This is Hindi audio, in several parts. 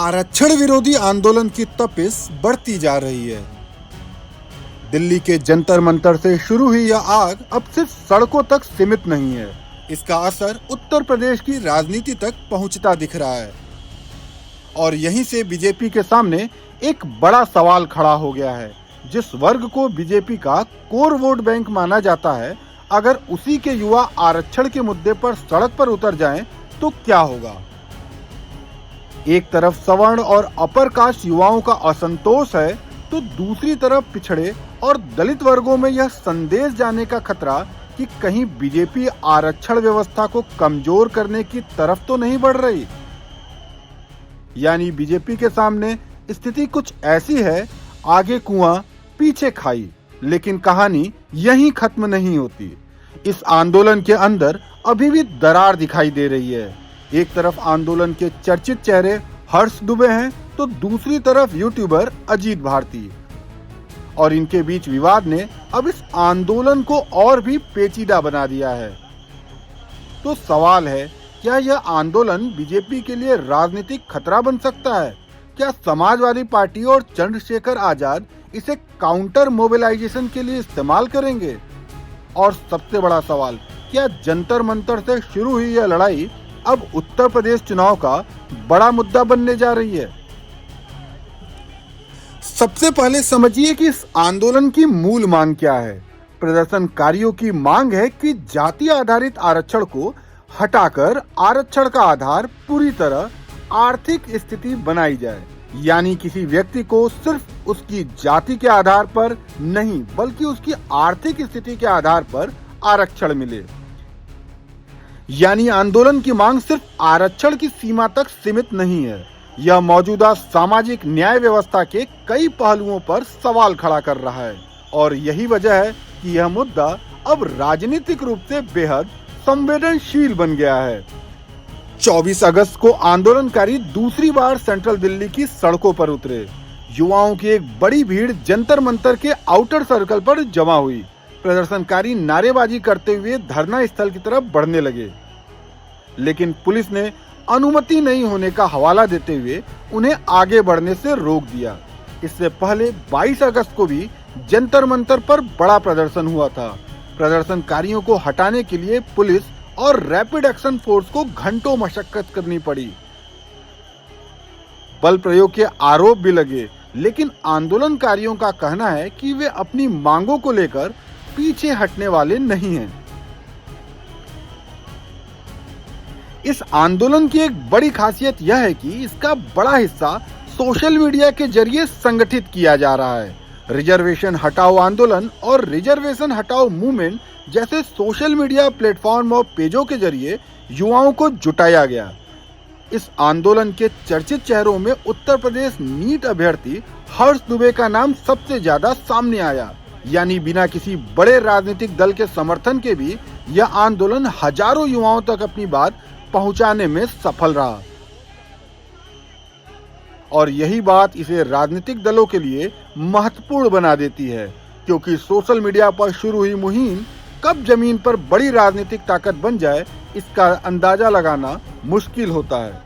आरक्षण विरोधी आंदोलन की तपिश बढ़ती जा रही है। दिल्ली के जंतर मंतर से शुरू हुई यह आग अब सिर्फ सड़कों तक सीमित नहीं है, इसका असर उत्तर प्रदेश की राजनीति तक पहुंचता दिख रहा है। और यहीं से बीजेपी के सामने एक बड़ा सवाल खड़ा हो गया है। जिस वर्ग को बीजेपी का कोर वोट बैंक माना जाता है, अगर उसी के युवा आरक्षण के मुद्दे पर सड़क पर उतर जाएं, तो क्या होगा? एक तरफ सवर्ण और अपर कास्ट युवाओं का असंतोष है, तो दूसरी तरफ पिछड़े और दलित वर्गों में यह संदेश जाने का खतरा कि कहीं बीजेपी आरक्षण व्यवस्था को कमजोर करने की तरफ तो नहीं बढ़ रही। यानी बीजेपी के सामने स्थिति कुछ ऐसी है, आगे कुआं पीछे खाई। लेकिन कहानी यहीं खत्म नहीं होती। इस आंदोलन के अंदर अभी भी दरार दिखाई दे रही है। एक तरफ आंदोलन के चर्चित चेहरे हर्ष दुबे हैं, तो दूसरी तरफ यूट्यूबर अजीत भारती। और इनके बीच विवाद ने अब इस आंदोलन को और भी पेचीदा बना दिया है। तो सवाल है, क्या यह आंदोलन बीजेपी के लिए राजनीतिक खतरा बन सकता है? क्या समाजवादी पार्टी और चंद्रशेखर आजाद इसे काउंटर मोबिलाइजेशन के लिए इस्तेमाल करेंगे? और सबसे बड़ा सवाल, क्या जंतर मंतर से शुरू हुई यह लड़ाई अब उत्तर प्रदेश चुनाव का बड़ा मुद्दा बनने जा रही है? सबसे पहले समझिए कि इस आंदोलन की मूल मांग क्या है। प्रदर्शनकारियों की मांग है कि जाति आधारित आरक्षण को हटाकर आरक्षण का आधार पूरी तरह आर्थिक स्थिति बनाई जाए। यानी किसी व्यक्ति को सिर्फ उसकी जाति के आधार पर नहीं, बल्कि उसकी आर्थिक स्थिति के आधार पर आरक्षण मिले। यानी आंदोलन की मांग सिर्फ आरक्षण की सीमा तक सीमित नहीं है, यह मौजूदा सामाजिक न्याय व्यवस्था के कई पहलुओं पर सवाल खड़ा कर रहा है। और यही वजह है कि यह मुद्दा अब राजनीतिक रूप से बेहद संवेदनशील बन गया है। 24 अगस्त को आंदोलनकारी दूसरी बार सेंट्रल दिल्ली की सड़कों पर उतरे। युवाओं की एक बड़ी भीड़ जंतर मंतर के आउटर सर्कल पर जमा हुई। प्रदर्शनकारी नारेबाजी करते हुए धरना स्थल की तरफ बढ़ने लगे, लेकिन पुलिस ने अनुमति नहीं होने का हवाला देते हुए उन्हें आगे बढ़ने से रोक दिया। इससे पहले 22 अगस्त को भी जंतर मंतर पर बड़ा प्रदर्शन हुआ था। प्रदर्शनकारियों को हटाने के लिए पुलिस और रैपिड एक्शन फोर्स को घंटों मशक्कत करनी पड़ी। बल प्रयोग के आरोप भी लगे, लेकिन आंदोलनकारियों का कहना है कि वे अपनी मांगों को लेकर पीछे हटने वाले नहीं हैं। इस आंदोलन की एक बड़ी खासियत यह है कि इसका बड़ा हिस्सा सोशल मीडिया के जरिए संगठित किया जा रहा है। रिजर्वेशन हटाओ आंदोलन और रिजर्वेशन हटाओ मूवमेंट जैसे सोशल मीडिया प्लेटफॉर्म और पेजों के जरिए युवाओं को जुटाया गया। इस आंदोलन के चर्चित चेहरों में उत्तर प्रदेश नीट अभ्यर्थी हर्ष दुबे का नाम सबसे ज्यादा सामने आया। यानी बिना किसी बड़े राजनीतिक दल के समर्थन के भी यह आंदोलन हजारों युवाओं तक अपनी बात पहुंचाने में सफल रहा। और यही बात इसे राजनीतिक दलों के लिए महत्वपूर्ण बना देती है, क्योंकि सोशल मीडिया पर शुरू हुई मुहिम कब जमीन पर बड़ी राजनीतिक ताकत बन जाए, इसका अंदाजा लगाना मुश्किल होता है।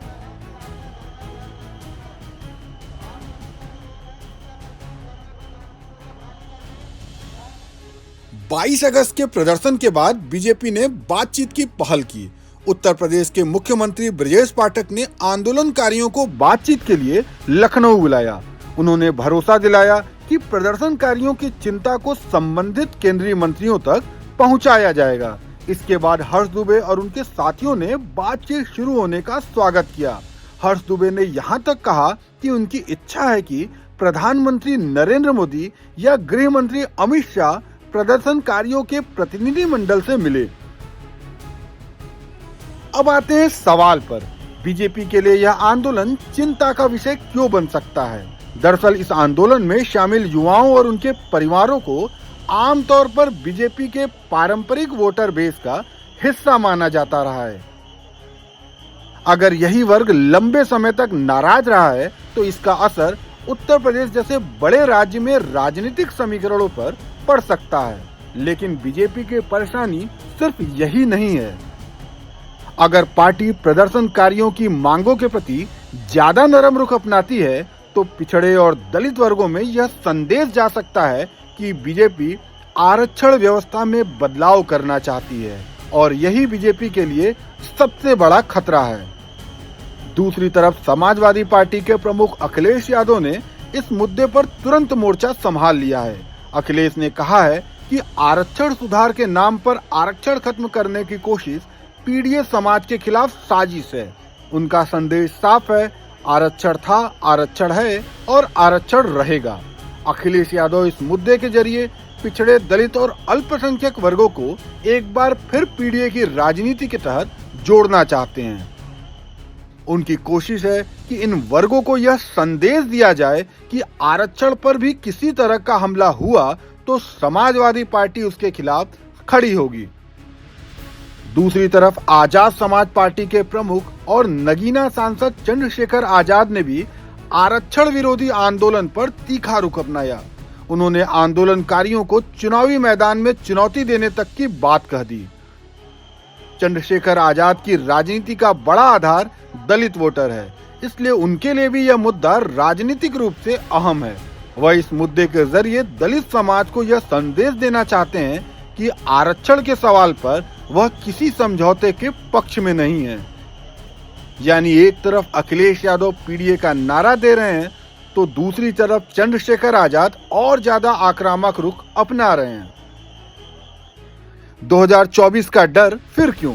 बाईस अगस्त के प्रदर्शन के बाद बीजेपी ने बातचीत की पहल की। उत्तर प्रदेश के मुख्यमंत्री ब्रजेश पाठक ने आंदोलनकारियों को बातचीत के लिए लखनऊ बुलाया। उन्होंने भरोसा दिलाया कि प्रदर्शनकारियों की चिंता को संबंधित केंद्रीय मंत्रियों तक पहुंचाया जाएगा। इसके बाद हर्ष दुबे और उनके साथियों ने बातचीत शुरू होने का स्वागत किया। हर्ष दुबे ने यहां तक कहा कि उनकी इच्छा है कि प्रधानमंत्री नरेंद्र मोदी या गृह मंत्री अमित शाह प्रदर्शनकारियों के प्रतिनिधि मंडल से मिले। अब आते हैं सवाल पर, बीजेपी के लिए यह आंदोलन चिंता का विषय क्यों बन सकता है? दरअसल इस आंदोलन में शामिल युवाओं और उनके परिवारों को आमतौर पर बीजेपी के पारंपरिक वोटर बेस का हिस्सा माना जाता रहा है। अगर यही वर्ग लंबे समय तक नाराज रहा है, तो इसका असर उत्तर प्रदेश जैसे बड़े राज्य में राजनीतिक समीकरणों पर पड़ सकता है। लेकिन बीजेपी की परेशानी सिर्फ यही नहीं है। अगर पार्टी प्रदर्शनकारियों की मांगों के प्रति ज्यादा नरम रुख अपनाती है तो पिछड़े और दलित वर्गों में यह संदेश जा सकता है कि बीजेपी आरक्षण व्यवस्था में बदलाव करना चाहती है और यही बीजेपी के लिए सबसे बड़ा खतरा है। दूसरी तरफ समाजवादी पार्टी के प्रमुख अखिलेश यादव ने इस मुद्दे पर तुरंत मोर्चा संभाल लिया है। अखिलेश ने कहा है कि आरक्षण सुधार के नाम पर आरक्षण खत्म करने की कोशिश पीड़ित समाज के खिलाफ साजिश है। उनका संदेश साफ है, आरक्षण था, आरक्षण है और आरक्षण रहेगा। अखिलेश यादव इस मुद्दे के जरिए पिछड़े, दलित और अल्पसंख्यक वर्गों को एक बार फिर पीड़ित की राजनीति के तहत जोड़ना चाहते हैं। उनकी कोशिश है कि इन वर्गों को यह संदेश दिया जाए कि आरक्षण पर भी किसी तरह का हमला हुआ तो समाजवादी पार्टी उसके खिलाफ खड़ी होगी। दूसरी तरफ आजाद समाज पार्टी के प्रमुख और नगीना सांसद चंद्रशेखर आजाद ने भी आरक्षण विरोधी आंदोलन पर तीखा रुख अपनाया। उन्होंने आंदोलनकारियों को चुनावी मैदान में चुनौती देने तक की बात कह दी। चंद्रशेखर आजाद की राजनीति का बड़ा आधार दलित वोटर है, इसलिए उनके लिए भी यह मुद्दा राजनीतिक रूप से अहम है। वह इस मुद्दे के जरिए दलित समाज को यह संदेश देना चाहते हैं कि आरक्षण के सवाल पर वह किसी समझौते के पक्ष में नहीं है। यानी एक तरफ अखिलेश यादव पीडीए का नारा दे रहे हैं तो दूसरी तरफ चंद्रशेखर आजाद और ज्यादा आक्रामक रुख अपना रहे हैं। 2024 का डर फिर क्यों?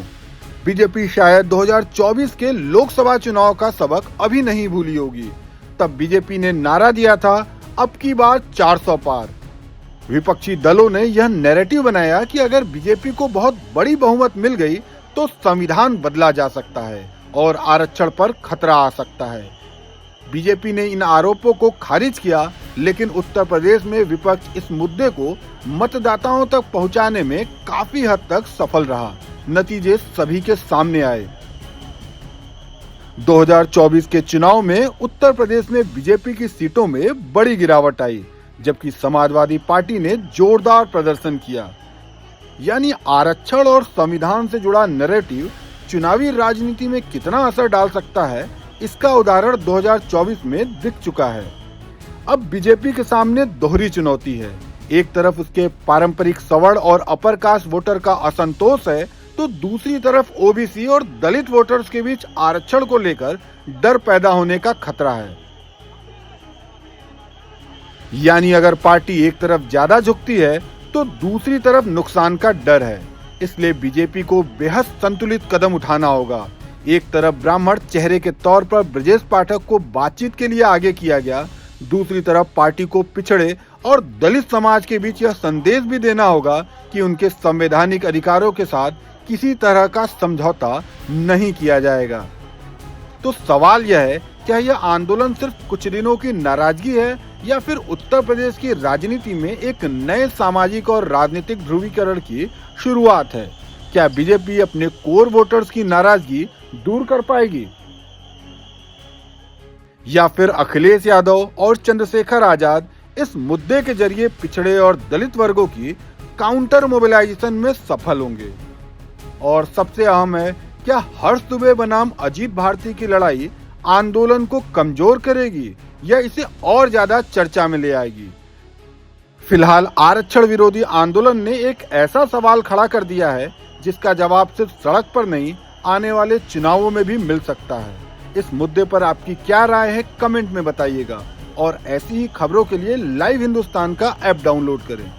बीजेपी शायद 2024 के लोकसभा चुनाव का सबक अभी नहीं भूली होगी। तब बीजेपी ने नारा दिया था, अब की बार 400 पार। विपक्षी दलों ने यह नैरेटिव बनाया कि अगर बीजेपी को बहुत बड़ी बहुमत मिल गई तो संविधान बदला जा सकता है और आरक्षण पर खतरा आ सकता है। बीजेपी ने इन आरोपों को खारिज किया, लेकिन उत्तर प्रदेश में विपक्ष इस मुद्दे को मतदाताओं तक पहुंचाने में काफी हद तक सफल रहा। नतीजे सभी के सामने आए। 2024 के चुनाव में उत्तर प्रदेश में बीजेपी की सीटों में बड़ी गिरावट आई, जबकि समाजवादी पार्टी ने जोरदार प्रदर्शन किया। यानी आरक्षण और संविधान से जुड़ा नैरेटिव चुनावी राजनीति में कितना असर डाल सकता है, इसका उदाहरण 2024 में दिख चुका है। अब बीजेपी के सामने दोहरी चुनौती है। एक तरफ उसके पारंपरिक सवर्ण और अपर कास्ट वोटर का असंतोष है, तो दूसरी तरफ ओबीसी और दलित वोटर्स के बीच आरक्षण को लेकर डर पैदा होने का खतरा है। यानी अगर पार्टी एक तरफ ज्यादा झुकती है तो दूसरी तरफ नुकसान का डर है। इसलिए बीजेपी को बेहद संतुलित कदम उठाना होगा। एक तरफ ब्राह्मण चेहरे के तौर पर ब्रजेश पाठक को बातचीत के लिए आगे किया गया, दूसरी तरफ पार्टी को पिछड़े और दलित समाज के बीच यह संदेश भी देना होगा कि उनके संवैधानिक अधिकारों के साथ किसी तरह का समझौता नहीं किया जाएगा। तो सवाल यह है, क्या यह आंदोलन सिर्फ कुछ दिनों की नाराजगी है या फिर उत्तर प्रदेश की राजनीति में एक नए सामाजिक और राजनीतिक ध्रुवीकरण की शुरुआत है? क्या बीजेपी अपने कोर वोटर्स की नाराजगी दूर कर पाएगी या फिर अखिलेश यादव और चंद्रशेखर आजाद इस मुद्दे के जरिए पिछड़े और दलित वर्गों की काउंटर मोबिलाइजेशन में सफल होंगे? और सबसे अहम है, क्या हर्ष दुबे बनाम अजीत भारती की लड़ाई आंदोलन को कमजोर करेगी या इसे और ज्यादा चर्चा में ले आएगी? फिलहाल आरक्षण विरोधी आंदोलन ने एक ऐसा सवाल खड़ा कर दिया है जिसका जवाब सिर्फ सड़क पर नहीं, आने वाले चुनावों में भी मिल सकता है। इस मुद्दे पर आपकी क्या राय है, कमेंट में बताइएगा और ऐसी ही खबरों के लिए लाइव हिंदुस्तान का ऐप डाउनलोड करें।